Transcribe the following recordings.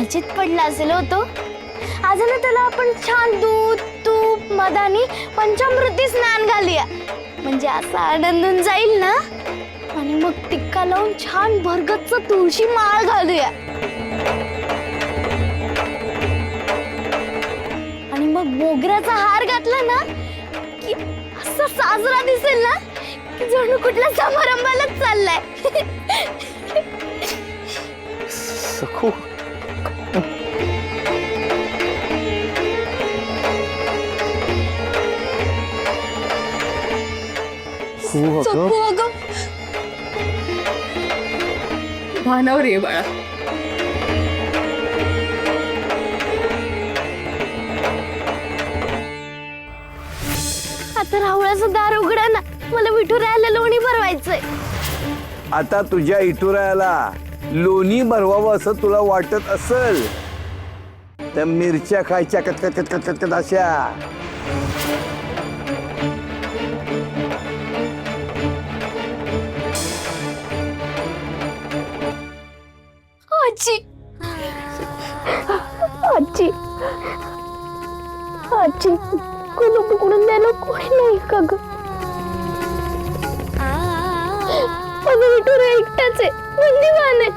काळजीत पडला असेल होतो. आज ना त्याला आपण छान दूध तूप मधानी पंचामृती स्नान घालूया, म्हणजे असा आनंदून जाईल ना. आणि मग टिक्का लावून छान भरगच्च तुळशी माळ घालूया. आणि मग मोगऱ्याचा हार घातला ना की असं साजरा दिसेल ना की जणू कुठल्या समारंभालाच चाललाय. सखू सखू अगं भानावर ये बाळा. आता राहुळाचं दार उघडा ना, मला विठुरायाला लोणी भरवायचंय. आता तुझ्या इटुरायाला लोणी भरवावं असं तुला वाटत असेल तर मिरच्या खायच्या कटकट कटकट कटकट अशा. आजी आजी आजी कुलूप उघडून द्यायला कोणी नाही का ग? माझं विठुरा एकटाच आहे, बुद्धिमान आहे.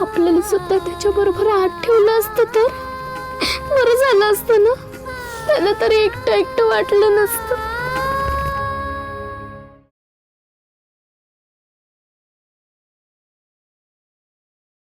आपल्याला सुद्धा त्याच्या बरोबर आत ठेवलं असतं तर बरं झालं असतं ना. त्याला तरी एकटं एकटं वाटलं नसतं.